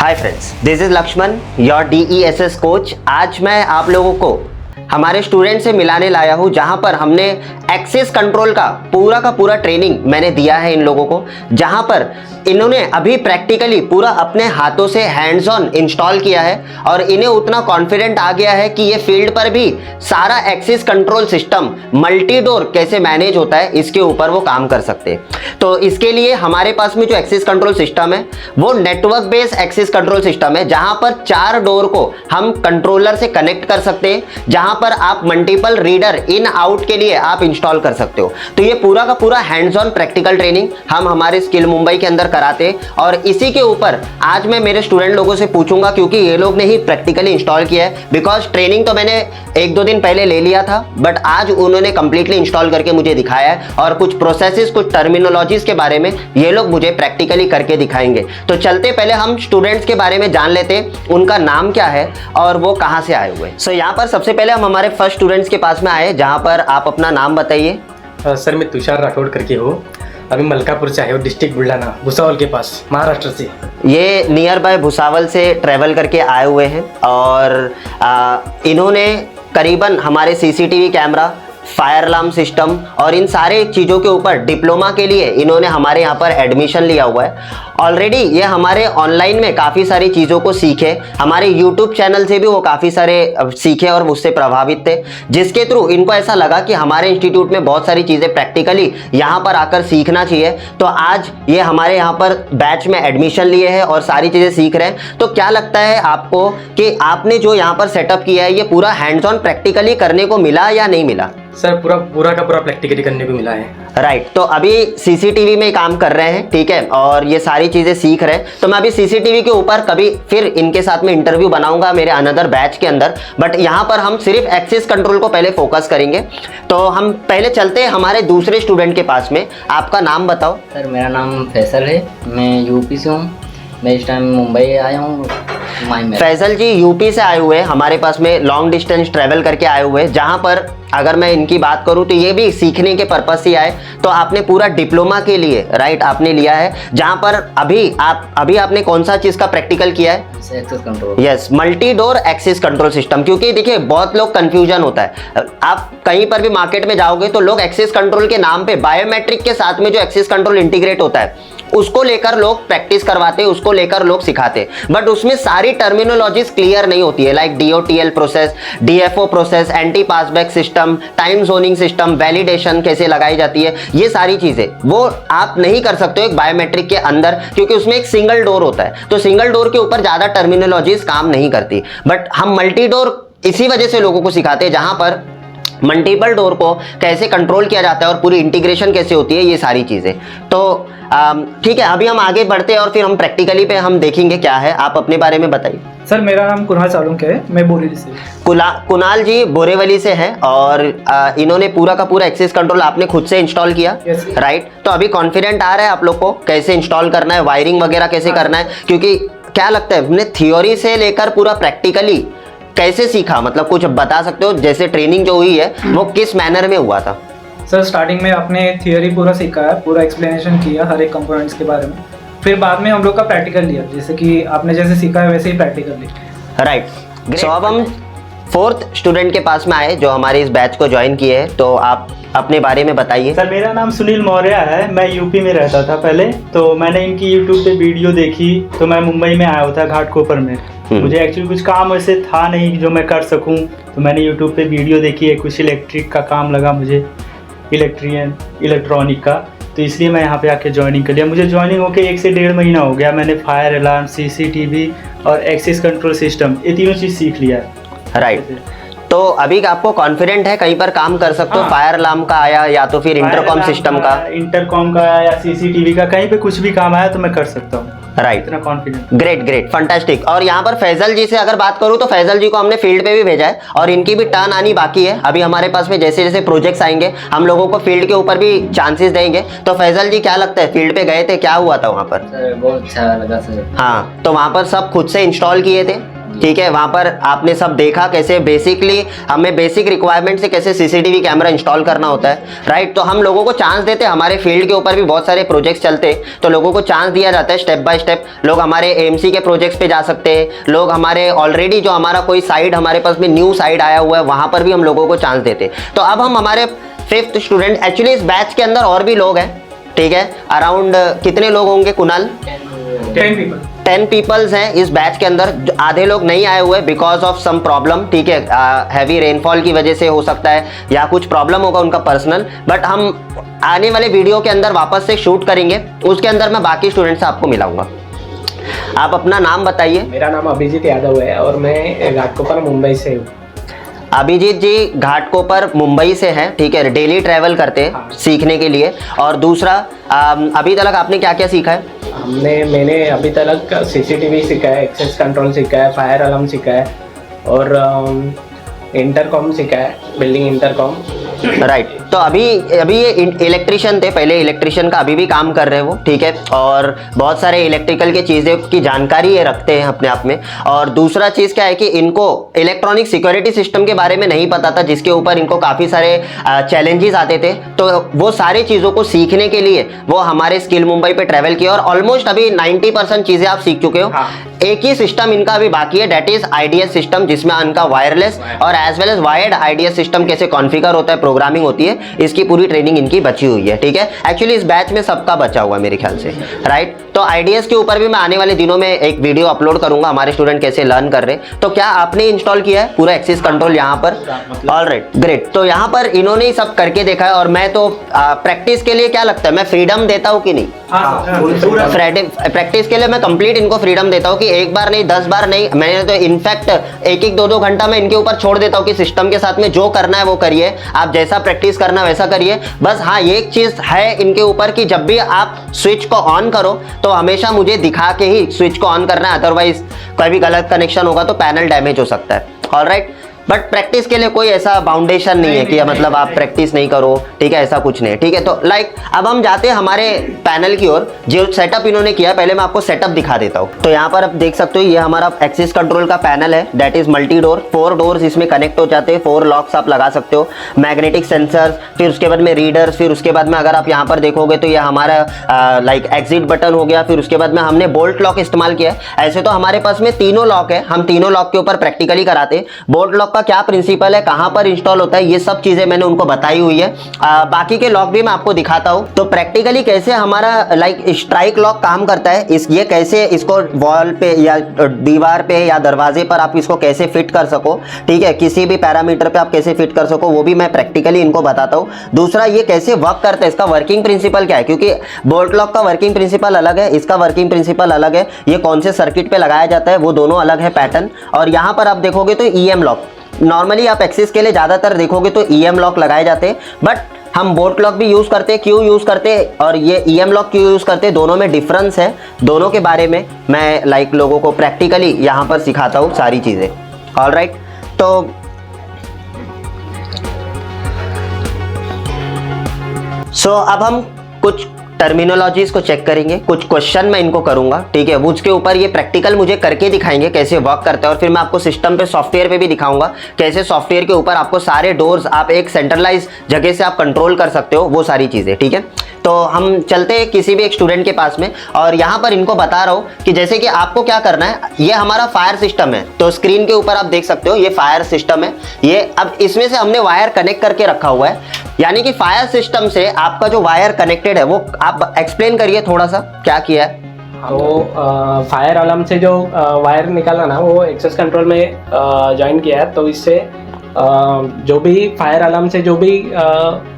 Hi friends, this is Lakshman, your DESS coach. आज मैं आप लोगों को हमारे स्टूडेंट से मिलाने लाया हूं, जहां पर हमने एक्सेस कंट्रोल का पूरा ट्रेनिंग मैंने दिया है इन लोगों को, जहां पर इन्होंने अभी प्रैक्टिकली पूरा अपने हाथों से हैंड्स ऑन इंस्टॉल किया है और इन्हें उतना कॉन्फिडेंट आ गया है कि ये फील्ड पर भी सारा access control system multi door कैसे मैनेज होता है इसके ऊपर वो काम कर सकते हैं। तो इसके लिए हमारे पास में जो एक्सेस कंट्रोल सिस्टम है वो network based access control system है, जहां पर 4 डोर को हम कंट्रोलर से कनेक्ट कर सकते हैं, जहां पर आप मल्टीपल रीडर इन आउट के लिए आप इंस्टॉल कर सकते हो। तो ये पूरा का पूरा हैंड्स ऑन प्रैक्टिकल ट्रेनिंग हम हमारे स्किल मुंबई के अंदर कराते हैं और इसी के ऊपर आज मैं मेरे स्टूडेंट लोगों से पूछूंगा, क्योंकि ये लोग ने ही प्रैक्टिकली इंस्टॉल किया है। बिकॉज ट्रेनिंग तो मैंने 1-2 दिन पहले ले लिया था, बट आज उन्होंने कंप्लीटली इंस्टॉल करके मुझे दिखाया है और कुछ प्रोसेसेस, कुछ टर्मिनोलॉजीज के बारे में ये लोग मुझे प्रैक्टिकली करके दिखाएंगे। तो चलते पहले हम स्टूडेंट्स के बारे में जान लेते हैं, उनका नाम क्या है और वो कहाँ से आए हुए। सो यहाँ पर सबसे पहले हम हमारे फर्स्ट स्टूडेंट्स के पास में आए, जहाँ पर आप अपना नाम बताइए। सर मैं तुषार राठौड़ करके हो, अभी मलकापुर से आए हो, डिस्ट्रिक्ट बुल्ढाना, भुसावल के पास, महाराष्ट्र से। ये नियर बाय भुसावल से ट्रेवल करके आए हुए हैं और इन्होंने करीबन हमारे CCTV camera, fire alarm system और इन सारे चीज़ों के ऊपर डिप्लोमा के लिए इन्होंने हमारे यहाँ पर एडमिशन लिया हुआ है। ऑलरेडी ये हमारे ऑनलाइन में काफ़ी सारी चीज़ों को सीखे, हमारे YouTube चैनल से भी वो काफ़ी सारे सीखे और उससे प्रभावित थे, जिसके थ्रू इनको ऐसा लगा कि हमारे इंस्टीट्यूट में बहुत सारी चीज़ें प्रैक्टिकली यहाँ पर आकर सीखना चाहिए। तो आज ये हमारे यहाँ पर बैच में एडमिशन लिए हैं और सारी चीज़ें सीख रहे हैं। तो क्या लगता है आपको कि आपने जो यहाँ पर सेटअप किया है ये पूरा हैंड्स ऑन प्रैक्टिकली करने को मिला या नहीं मिला? सर पूरा का पूरा प्रैक्टिकली करने को मिला है। राइट, तो अभी CCTV में काम कर रहे हैं, ठीक है, और ये सारी चीज़ें सीख रहे हैं। तो मैं अभी CCTV के ऊपर कभी फिर इनके साथ में इंटरव्यू बनाऊंगा मेरे अनदर बैच के अंदर, बट यहाँ पर हम सिर्फ एक्सेस कंट्रोल को पहले फोकस करेंगे। तो हम पहले चलते हैं हमारे दूसरे स्टूडेंट के पास में। आपका नाम बताओ। सर मेरा नाम फैसल है, मैं यूपी से हूँ, मैं इस टाइम मुंबई आया हूँ। फैसल जी यूपी से आए हुए हैं, हमारे पास में लॉन्ग डिस्टेंस ट्रेवल करके आए हुए हैं, जहाँ पर अगर मैं इनकी बात करूं तो ये भी सीखने के पर्पस से आए। तो आपने पूरा डिप्लोमा के लिए राइट आपने लिया है, जहां पर अभी आपने कौन सा चीज का प्रैक्टिकल किया है? Access control. Yes, multi door access control system. क्योंकि देखिए बहुत लोग कंफ्यूजन होता है, आप कहीं पर भी मार्केट में जाओगे तो लोग एक्सेस कंट्रोल के नाम पे बायोमेट्रिक के साथ में जो एक्सेस कंट्रोल इंटीग्रेट होता है उसको लेकर लोग प्रैक्टिस करवाते हैं, उसको लेकर लोग सिखाते, बट उसमें सारी टर्मिनोलॉजीज क्लियर नहीं होती है। Like DOTL process, DFO process, anti passback system, time zoning system, validation कैसे लगाई जाती है, ये सारी चीजें वो आप नहीं कर सकते हो एक बायोमेट्रिक के अंदर, क्योंकि उसमें एक सिंगल डोर होता है। तो सिंगल डोर के ऊपर ज्यादा टर्मिनोलॉजीज काम नहीं करती, बट हम मल्टी डोर इसी वजह से लोगों को सिखाते हैं, जहां पर मल्टीपल डोर को कैसे कंट्रोल किया जाता है और पूरी इंटीग्रेशन कैसे होती है, ये सारी चीजें। तो ठीक है, अभी हम आगे बढ़ते हैं और फिर हम प्रैक्टिकली पे हम देखेंगे क्या है। आप अपने बारे में बताइए। सर मेरा नाम कुणाल सालुंके है, मैं बोरीवली से। कुणाल जी बोरीवली से हैं और इन्होंने पूरा का पूरा एक्सेस कंट्रोल आपने खुद से इंस्टॉल किया, राइट? तो अभी कॉन्फिडेंट आ रहा है आप लोग को कैसे इंस्टॉल करना है, वायरिंग वगैरह कैसे करना है? क्योंकि क्या लगता है हमने थियोरी से लेकर पूरा प्रैक्टिकली कैसे सीखा, मतलब कुछ बता सकते हो? जैसे ट्रेनिंग जो हुई है वो किस मैनर में हुआ था? सर स्टार्टिंग में आपने थियोरी पूरा सीखा है, पूरा एक्सप्लेनेशन किया हर एक कंपोनेंट्स के बारे में, फिर बाद में हम लोग का प्रैक्टिकल लिया, जैसे कि आपने जैसे सीखा है वैसे ही प्रैक्टिकल लिया। राइट, सो अब हम 4th स्टूडेंट के पास में आए जो हमारे इस बैच को ज्वाइन किए हैं। तो आप अपने बारे में बताइए। सर मेरा नाम सुनील मौर्य है, मैं यूपी में रहता था पहले। तो मैंने इनकी यूट्यूब पे वीडियो देखी तो मैं मुंबई में आया हुआ था घाटकोपर में। मुझे एक्चुअली कुछ काम ऐसे था नहीं जो मैं कर सकूं, तो मैंने यूट्यूब पे वीडियो देखी है, कुछ इलेक्ट्रिक का काम लगा मुझे, इलेक्ट्रॉनिक का, तो इसलिए मैं यहाँ पे आके ज्वाइनिंग कर लिया। मुझे ज्वाइनिंग होके 1 से 1.5 महीना हो गया। मैंने फायर अलार्म, CCTV और एक्सेस कंट्रोल सिस्टम, ये तीनों चीज़ सीख लिया है। राइट, तो अभी आपको कॉन्फिडेंट है कहीं पर काम कर सकते हो? फायर अलार्म का आया या तो फिर इंटरकॉम सिस्टम का, इंटरकॉम का या CCTV का, कहीं पे कुछ भी काम आया तो मैं कर सकता हूँ। राइट, इतना कॉन्फिडेंट। Great, fantastic. और यहाँ पर फैजल जी से अगर बात करूँ तो फैजल जी को हमने फील्ड पे भी भेजा है और इनकी भी टर्न आनी बाकी है। अभी हमारे पास में जैसे जैसे प्रोजेक्ट्स आएंगे हम लोगों को फील्ड के ऊपर भी चांसेस देंगे। तो फैजल जी क्या लगता है, फील्ड पे गए थे, क्या हुआ था वहाँ पर? सर बहुत अच्छा लगा सर। हाँ, तो वहाँ पर सब खुद से इंस्टॉल किए थे? ठीक है, वहां पर आपने सब देखा कैसे बेसिकली हमें बेसिक रिक्वायरमेंट से कैसे सीसीटीवी कैमरा इंस्टॉल करना होता है, राइट। तो हम लोगों को चांस देते, हमारे फील्ड के ऊपर भी बहुत सारे प्रोजेक्ट्स चलते, तो लोगों को चांस दिया जाता है स्टेप बाय स्टेप। लोग हमारे एएमसी के प्रोजेक्ट्स पे जा सकते हैं, लोग हमारे ऑलरेडी जो हमारा कोई साइड हमारे पास में न्यू साइड आया हुआ है वहां पर भी हम लोगों को चांस देते। तो अब हम हमारे 5th स्टूडेंट, एक्चुअली इस बैच के अंदर और भी लोग हैं, ठीक है, अराउंड कितने लोग होंगे कुणाल? 10 पीपल्स हैं इस बैच के अंदर। आधे लोग नहीं आए हुए बिकॉज ऑफ सम प्रॉब्लम, ठीक है, हैवी रेनफॉल की वजह से हो सकता है या कुछ प्रॉब्लम होगा उनका पर्सनल, बट हम आने वाले वीडियो के अंदर वापस से शूट करेंगे, उसके अंदर मैं बाकी स्टूडेंट से आपको मिलाऊंगा। आप अपना नाम बताइए। मेरा नाम अभिजीत यादव है और मैं घाटकोपर मुंबई से हूँ। अभिजीत जी घाटकोपर मुंबई से हैं, ठीक है, डेली ट्रैवल करते हैं सीखने के लिए। और दूसरा, अभी तक आपने क्या क्या सीखा है? मैंने अभी तक सीसीटीवी सीखा है, एक्सेस कंट्रोल सीखा है, फायर अलार्म सीखा है और इंटरकॉम सीखा है, बिल्डिंग इंटरकॉम। राइट। तो अभी ये इलेक्ट्रिशियन थे, पहले इलेक्ट्रिशियन का अभी भी काम कर रहे हैं वो, ठीक है, और बहुत सारे इलेक्ट्रिकल के चीज़ें की जानकारी ये रखते हैं अपने आप में। और दूसरा चीज़ क्या है कि इनको इलेक्ट्रॉनिक सिक्योरिटी सिस्टम के बारे में नहीं पता था, जिसके ऊपर इनको काफ़ी सारे चैलेंजेस आते थे। तो वो सारी चीज़ों को सीखने के लिए वो हमारे स्किल मुंबई पे ट्रैवल किया और ऑलमोस्ट अभी 90% चीज़ें आप सीख चुके हो। एक ही सिस्टम इनका अभी बाकी है, डेट इज आईडीएस सिस्टम, जिसमें इनका वायरलेस और as well as wired IDS system कैसे कॉन्फ़िगर होता है, प्रोग्रामिंग होती है, इसकी पूरी ट्रेनिंग इनकी बची हुई है, ठीक है। एक्चुअली इस बैच में सबका बचा हुआ है मेरे ख्याल से, राइट। तो आईडीएस के ऊपर भी मैं आने वाले दिनों में एक वीडियो अपलोड करूंगा, हमारे स्टूडेंट कैसे लर्न कर रहे हैं। तो क्या आपने इंस्टॉल किया है पूरा एक्सेस कंट्रोल यहाँ पर? Alright, great. तो यहाँ पर इन्होंने ही सब करके देखा है और मैं तो प्रैक्टिस के लिए क्या लगता है, मैं फ्रीडम देता हूँ कि नहीं? प्रैक्टिस के लिए मैं कंप्लीट इनको फ्रीडम देता हूँ कि एक बार नहीं 10 बार नहीं, मैंने तो इनफैक्ट 1-2 घंटा मैं इनके ऊपर छोड़ देता हूँ कि सिस्टम के साथ में जो करना है वो करिए, आप जैसा प्रैक्टिस करना वैसा करिए। बस हाँ, ये एक चीज है इनके ऊपर कि जब भी आप स्विच को ऑन करो तो हमेशा मुझे दिखा के ही स्विच को ऑन करना है, अदरवाइज कोई भी गलत कनेक्शन होगा तो पैनल डैमेज हो सकता है। ऑलराइट, बट प्रैक्टिस के लिए कोई ऐसा बाउंडेशन नहीं है कि मतलब आप प्रैक्टिस नहीं करो, ठीक है, ऐसा कुछ नहीं है, ठीक है। तो अब हम जाते हैं हमारे पैनल की ओर, जो सेटअप इन्होंने किया। पहले मैं आपको सेटअप दिखा देता हूँ। तो यहाँ पर आप देख सकते हो, ये हमारा एक्सेस कंट्रोल का पैनल है, that is multi door. 4 doors इसमें कनेक्ट हो जाते हैं, 4 लॉक्स आप लगा सकते हो, मैग्नेटिक सेंसर्स, फिर उसके बाद में रीडर्स, फिर उसके बाद में अगर आप यहाँ पर देखोगे तो ये हमारा लाइक एग्जिट बटन हो गया। फिर उसके बाद में हमने बोल्ट लॉक इस्तेमाल किया है। ऐसे तो हमारे पास में तीनों लॉक है, हम तीनों लॉक के ऊपर प्रैक्टिकली कराते हैं। बोल्ट लॉक का क्या प्रिंसिपल है, कहां पर इंस्टॉल होता है, ये सब चीजें मैंने उनको बताई हुई है। बाकी के लॉक भी मैं आपको दिखाता हूं। तो प्रैक्टिकली कैसे हमारा लाइक स्ट्राइक लॉक काम करता है, ये कैसे इसको वॉल पे या दीवार पे या दरवाजे पर आप इसको कैसे फिट कर सको, ठीक है, किसी भी पैरामीटर पे आप कैसे फिट कर सको, वो भी मैं प्रैक्टिकली इनको बताता हूं। दूसरा, ये कैसे वर्क करता है, इसका वर्किंग प्रिंसिपल क्या है, क्योंकि बोल्ट लॉक का वर्किंग प्रिंसिपल अलग है, इसका वर्किंग प्रिंसिपल अलग है, ये कौन से सर्किट पे लगाया जाता है वो दोनों अलग है पैटर्न। और यहाँ पर आप देखोगे तो ईएम लॉक, नॉर्मली आप एक्सेस के लिए ज़्यादातर देखोगे तो ईएम लॉक लगाए जाते हैं, बट हम बोल्ट लॉक भी यूज़ करते हैं। क्यों यूज़ करते हैं और ये ईएम लॉक क्यों यूज़ करते हैं, दोनों में डिफरेंस है। दोनों के बारे में मैं लाइक लोगों को प्रैक्टिकली यहाँ पर सिखाता हूँ सारी चीज़ें। ऑलराइट, तो अब हम कुछ टर्मिनोलॉजीज को चेक करेंगे, कुछ क्वेश्चन मैं इनको करूंगा, ठीक है, उसके ऊपर ये प्रैक्टिकल मुझे करके दिखाएंगे कैसे वर्क करता है। और फिर मैं आपको सिस्टम पे सॉफ्टवेयर पे भी दिखाऊंगा कैसे सॉफ्टवेयर के ऊपर आपको सारे डोर्स आप एक सेंट्रलाइज जगह से आप कंट्रोल कर सकते हो, वो सारी चीज़ें, ठीक है। तो हम चलते हैं किसी भी एक स्टूडेंट के पास में और यहाँ पर इनको बता रहा हूँ कि जैसे कि आपको क्या करना है। ये हमारा फायर सिस्टम है, तो स्क्रीन के ऊपर आप देख सकते हो ये फायर सिस्टम है। ये अब इसमें से हमने वायर कनेक्ट करके रखा हुआ है, यानी कि फायर सिस्टम से आपका जो वायर कनेक्टेड है वो आप एक्सप्लेन करिए थोड़ा सा क्या किया है। वो फायर अलार्म से जो वायर निकाला ना, वो एक्सेस कंट्रोल में ज्वाइन किया है। तो इससे जो भी फायर अलार्म से जो भी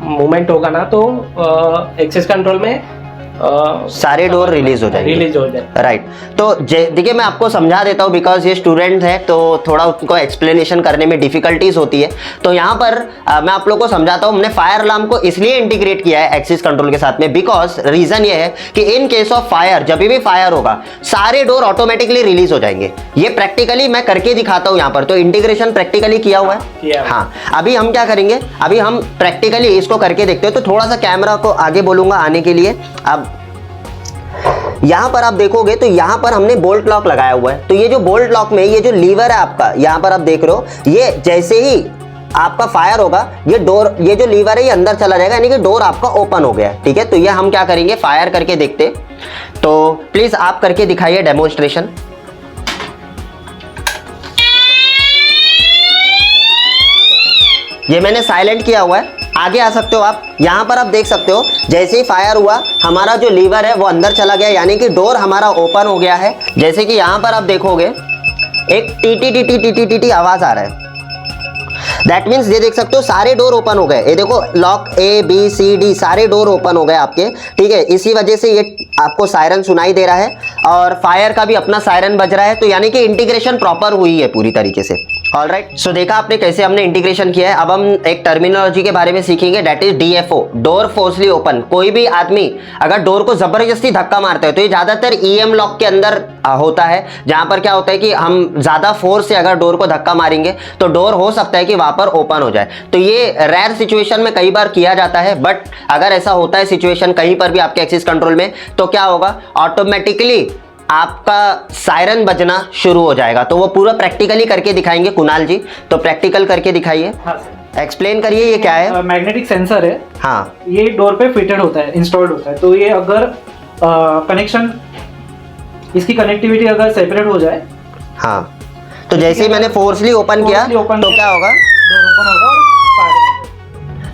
मूवमेंट होगा ना, तो एक्सेस कंट्रोल में सारे डोर रिलीज हो जाए। राइट। तो देखिए मैं आपको समझा देता हूँ, बिकॉज ये स्टूडेंट है तो थोड़ा उनको एक्सप्लेनेशन करने में डिफिकल्टीज होती है। तो यहाँ पर मैं आप लोगों को समझाता हूँ। हमने फायर अलार्म को इसलिए इंटीग्रेट किया है एक्सेस कंट्रोल के साथ में, बिकॉज रीजन ये है कि इन केस ऑफ फायर, जब भी फायर होगा सारे डोर ऑटोमेटिकली रिलीज हो जाएंगे। ये प्रैक्टिकली मैं करके दिखाता हूँ यहाँ पर, तो इंटीग्रेशन प्रैक्टिकली किया हुआ है। हाँ, अभी हम क्या करेंगे, अभी हम प्रैक्टिकली इसको करके देखते हैं। तो थोड़ा सा कैमरा को आगे बोलूंगा आने के लिए। अब यहाँ पर आप देखोगे तो यहाँ पर हमने बोल्ट लॉक लगाया हुआ है। तो ये जो बोल्ट लॉक में ये जो लीवर है आपका, यहाँ पर आप देख रहे हो, ये जैसे ही आपका फायर होगा ये डोर, ये जो लीवर है ये अंदर चला जाएगा, यानी कि डोर आपका ओपन हो गया है। ठीक है, तो ये हम क्या करेंगे, फायर करके देखते। तो प्लीज आप करके दिखाइए डेमोन्स्ट्रेशन। ये मैंने साइलेंट किया हुआ है, आगे आ सकते हो आप। यहाँ पर आप देख सकते हो जैसे ही फायर हुआ हमारा जो लीवर है वो अंदर चला गया, यानी कि डोर हमारा ओपन हो गया है। जैसे कि यहाँ पर आप देखोगे एक T T T T T T T आवाज आ रहा है। दैट मीन्स ये देख सकते हो सारे डोर ओपन हो गए। ये देखो lock A B C D सारे डोर ओपन हो गए आपके। ठीक है, इसी वजह से ये आपको सायरन सुनाई दे रहा है और फायर का भी अपना सायरन बज रहा है। तो यानी कि इंटीग्रेशन प्रॉपर हुई है पूरी तरीके से। ऑलराइट, सो देखा आपने कैसे हमने इंटीग्रेशन किया है। अब हम एक टर्मिनोलॉजी के बारे में सीखेंगे, that is DFO, door forcibly open. कोई भी आदमी अगर डोर को जबरदस्ती धक्का मारता है तो ये ज्यादातर EM लॉक के अंदर होता है, जहां पर क्या होता है कि हम ज्यादा फोर्स से अगर डोर को धक्का मारेंगे तो डोर हो सकता है कि वहां पर ओपन हो जाए। तो ये रेयर सिचुएशन में कई बार किया जाता है, बट अगर ऐसा होता है सिचुएशन कहीं पर भी आपके एक्सिस कंट्रोल में, तो क्या होगा, ऑटोमेटिकली आपका सायरन बजना शुरू हो जाएगा। तो वो पूरा प्रैक्टिकली करके दिखाएंगे कुणाल जी, तो प्रैक्टिकल करके दिखाइए, एक्सप्लेन करिए ये क्या है। मैग्नेटिक सेंसर है, हाँ, ये डोर पे फिटेड होता है, इंस्टॉल्ड होता है। तो ये अगर कनेक्शन, इसकी कनेक्टिविटी अगर सेपरेट हो जाए, हाँ, तो जैसे ही मैंने फोर्सली ओपन किया तो क्या होगा, डोर ओपन होगा और फायर।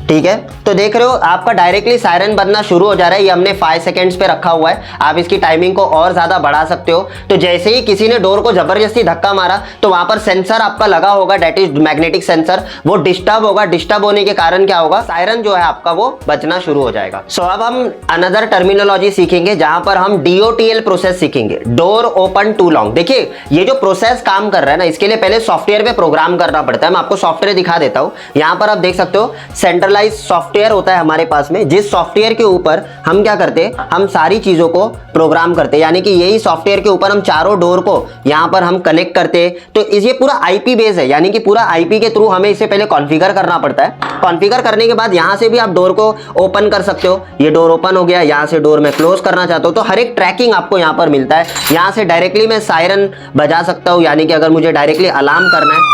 ठीक है, तो देख रहे हो आपका डायरेक्टली सायरन बजना शुरू हो जा रहा है। ये हमने 5 सेकेंड्स पे रखा हुआ है, आप इसकी टाइमिंग को और ज्यादा बढ़ा सकते हो। तो जैसे ही किसी ने डोर को जबरदस्ती धक्का मारा तो वहां पर सेंसर आपका लगा होगा, डेट इज मैग्नेटिक सेंसर, वो डिस्टर्ब होगा। डिस्टर्ब होने के कारण क्या होगा, सायरन जो है आपका वो बजना शुरू हो जाएगा। सो अब हम अनदर टर्मिनोलॉजी सीखेंगे जहां पर हम DOTL प्रोसेस सीखेंगे, डोर ओपन टू लॉन्ग। देखिए ये जो प्रोसेस काम कर रहा है ना, इसके लिए पहले सॉफ्टवेयर पे प्रोग्राम करना पड़ता है। मैं आपको सॉफ्टवेयर दिखा देता हूं। यहां पर आप देख सकते हो सेंट्रलाइज सॉफ्टवेयर होता है हमारे पास में, जिस सॉफ्टवेयर के ऊपर हम क्या करते हैं, हम सारी चीजों को प्रोग्राम करते हैं। यानी कि यही सॉफ्टवेयर के ऊपर हम चारों डोर को यहां पर हम कनेक्ट करते हैं। तो ये पूरा IP बेस है, यानी कि पूरा IP के थ्रू हमें इसे पहले कॉन्फ़िगर करना पड़ता है। कॉन्फ़िगर करने के बाद यहां से भी आप डोर को ओपन कर सकते हो। ये डोर ओपन हो गया, यहां से डोर मैं क्लोज करना चाहता हूं, तो हर एक ट्रैकिंग आपको यहां पर मिलता है। यहां से डायरेक्टली मैं सायरन बजा सकता हूं, यानी कि अगर मुझे डायरेक्टली अलार्म करना है,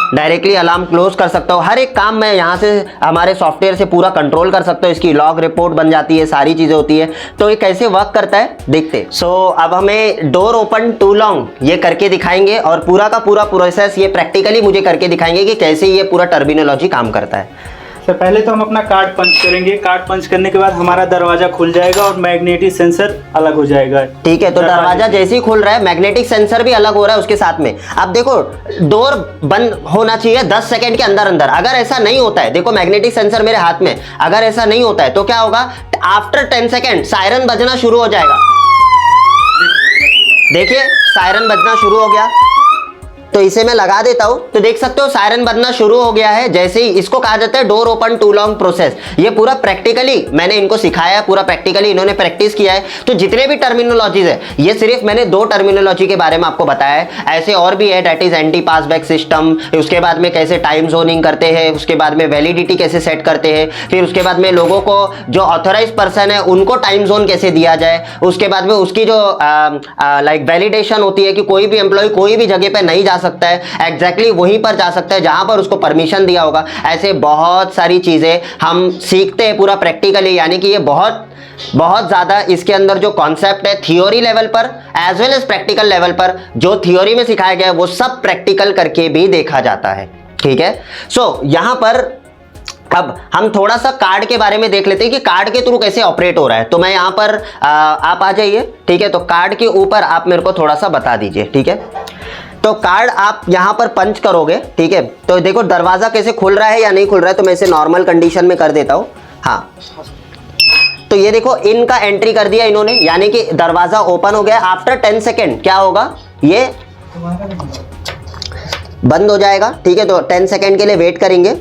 डायरेक्टली अलार्म क्लोज कर सकता हूँ। हर एक काम मैं यहाँ से हमारे सॉफ्टवेयर से पूरा कंट्रोल कर सकता हूँ। इसकी लॉग रिपोर्ट बन जाती है, सारी चीजें होती है। तो ये कैसे वर्क करता है देखते। सो अब हमें डोर ओपन टू लॉन्ग ये करके दिखाएंगे और पूरा का पूरा प्रोसेस ये प्रैक्टिकली मुझे करके दिखाएंगे कि कैसे ये पूरा टर्मिनोलॉजी काम करता है। तो पहले तो हम अपना कार्ड पंच करेंगे। कार्ड पंच करने के बाद हमारा दरवाजा खुल जाएगा और मैग्नेटिक सेंसर अलग हो जाएगा। ठीक है, तो दरवाजा जैसे ही खुल रहा है मैग्नेटिक सेंसर भी अलग हो रहा है उसके साथ में। अब देखो डोर बंद होना चाहिए 10 सेकंड के अंदर अंदर। अगर ऐसा नहीं होता है, देखो मैग्नेटिक सेंसर मेरे हाथ में, अगर ऐसा नहीं होता है तो क्या होगा, आफ्टर 10 सेकंड सायरन बजना शुरू हो जाएगा। देखिए सायरन बजना शुरू हो गया। तो इसे मैं लगा देता हूं, तो देख सकते हो सायरन बजना शुरू हो गया है। जैसे ही इसको कहा जाता है door open too long process. ये पूरा प्रैक्टिकली मैंने इनको सिखाया है, पूरा प्रैक्टिकली इन्होंने प्रैक्टिस किया है। तो जितने भी टर्मिनोलॉजीज है, ये सिर्फ मैंने 2 टर्मिनोलॉजी के बारे में आपको बताया है। ऐसे और भी है, date is anti passback system, उसके बाद में कैसे टाइम जोनिंग करते हैं, उसके बाद में वैलिडिटी कैसे सेट करते हैं, फिर उसके बाद में लोगों को जो ऑथोराइज पर्सन है उनको टाइम जोन कैसे दिया जाए, उसके बाद में उसकी जो लाइक वैलिडेशन होती है कि कोई भी एम्प्लॉय कोई भी जगह पे नहीं जा सकता है, एग्जैक्टली वहीं पर जा सकता है जहां पर उसको परमिशन दिया होगा। ऐसे बहुत सारी चीजें हम सीखते हैं पूरा प्रैक्टिकली। यानी कि ये बहुत ज्यादा इसके अंदर जो कॉन्सेप्ट है थियोरी लेवल पर as well as practical level पर, जो थियोरी में सिखाया गया है वो सब प्रैक्टिकल करके भी देखा जाता है। ठीक है, सो यहां पर अब हम थोड़ा सा कार्ड के बारे में देख लेते हैं कि कार्ड के थ्रू कैसे ऑपरेट हो रहा है। तो मैं यहाँ पर आप आ जाइए। ठीक है, तो कार्ड के ऊपर आप मेरे को थोड़ा सा बता दीजिए। ठीक है, तो कार्ड आप यहां पर पंच करोगे। ठीक है, तो देखो दरवाजा कैसे खुल रहा है या नहीं खुल रहा है। तो मैं इसे नॉर्मल कंडीशन में कर देता हूं। हाँ, तो ये देखो इनका एंट्री कर दिया इन्होंने, यानी कि दरवाजा ओपन हो गया। आफ्टर 10 सेकेंड क्या होगा, ये बंद हो जाएगा। ठीक है, तो 10 सेकेंड के लिए वेट करेंगे।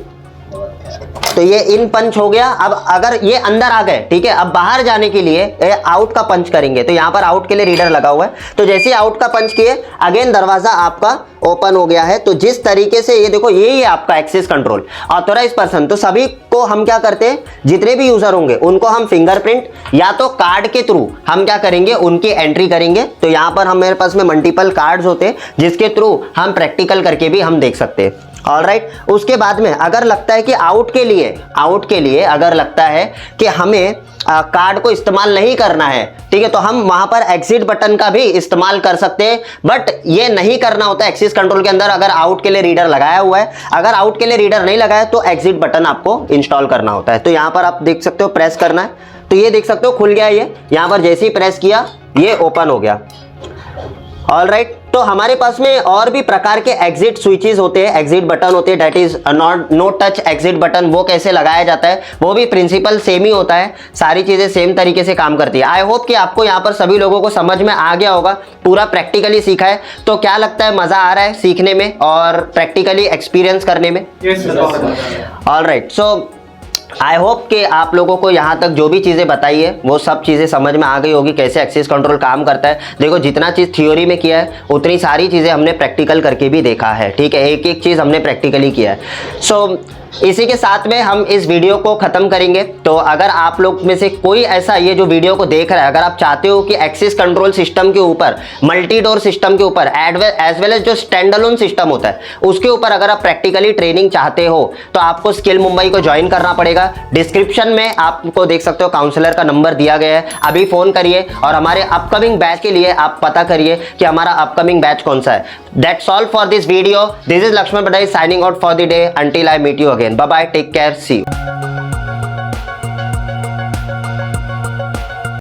तो ये इन पंच हो गया। अब अगर ये अंदर आ गए, ठीक है, अब बाहर जाने के लिए आउट का पंच करेंगे। तो यहाँ पर आउट के लिए रीडर लगा हुआ है, तो जैसे ही आउट का पंच किए अगेन दरवाजा आपका ओपन हो गया है। तो जिस तरीके से ये देखो, ये आपका एक्सेस कंट्रोल ऑथोराइज पर्सन। तो सभी को हम क्या करते हैं, जितने भी यूजर होंगे उनको हम फिंगरप्रिंट या तो कार्ड के थ्रू हम क्या करेंगे, उनकी एंट्री करेंगे। तो यहाँ पर हम मेरे पास में मल्टीपल कार्ड्स होते हैं जिसके थ्रू हम प्रैक्टिकल करके भी हम देख सकते हैं। ऑलराइट, उसके बाद में अगर लगता है कि आउट के लिए अगर लगता है कि हमें कार्ड को इस्तेमाल नहीं करना है, ठीक है, तो हम वहां पर एग्जिट बटन का भी इस्तेमाल कर सकते हैं। बट ये नहीं करना होता एक्सेस कंट्रोल के अंदर अगर आउट के लिए रीडर लगाया हुआ है। अगर आउट के लिए रीडर नहीं लगाया तो एग्जिट बटन आपको इंस्टॉल करना होता है। तो यहां पर आप देख सकते हो, प्रेस करना है, तो ये देख सकते हो खुल गया। ये यहां पर जैसे ही प्रेस किया ये ओपन हो गया। ऑलराइट, तो हमारे पास में और भी प्रकार के एग्जिट स्विचेस होते हैं, एग्जिट बटन होते हैं, that is no touch exit button. वो कैसे लगाया जाता है, वो भी प्रिंसिपल सेम ही होता है, सारी चीजें सेम तरीके से काम करती है। आई होप कि आपको यहाँ पर सभी लोगों को समझ में आ गया होगा, पूरा प्रैक्टिकली सीखा है। तो क्या लगता है, मजा आ रहा है सीखने में और प्रैक्टिकली एक्सपीरियंस करने में? ऑलराइट, सो आई होप कि आप लोगों को यहाँ तक जो भी चीज़ें बताई है वो सब चीज़ें समझ में आ गई होगी, कैसे एक्सेस कंट्रोल काम करता है। देखो, जितना चीज़ थ्योरी में किया है उतनी सारी चीज़ें हमने प्रैक्टिकल करके भी देखा है, ठीक है, एक एक चीज़ हमने प्रैक्टिकली किया है। सो इसी के साथ में हम इस वीडियो को ख़त्म करेंगे। तो अगर आप लोग में से कोई ऐसा ये जो वीडियो को देख रहा है, अगर आप चाहते हो कि एक्सेस कंट्रोल सिस्टम के ऊपर, मल्टी डोर सिस्टम के ऊपर, एज वेल एज जो स्टैंड अलोन सिस्टम होता है उसके ऊपर अगर आप प्रैक्टिकली ट्रेनिंग चाहते हो तो आपको स्किल मुंबई को ज्वाइन करना पड़ेगा। डिस्क्रिप्शन में आपको देख सकते हो काउंसलर का नंबर दिया गया है, अभी फ़ोन करिए और हमारे अपकमिंग बैच के लिए आप पता करिए कि हमारा अपकमिंग बैच कौन सा है। That's all for this video. This is Lakshman Badai signing out for the day. Until I meet you again. Bye bye. Take care. See you.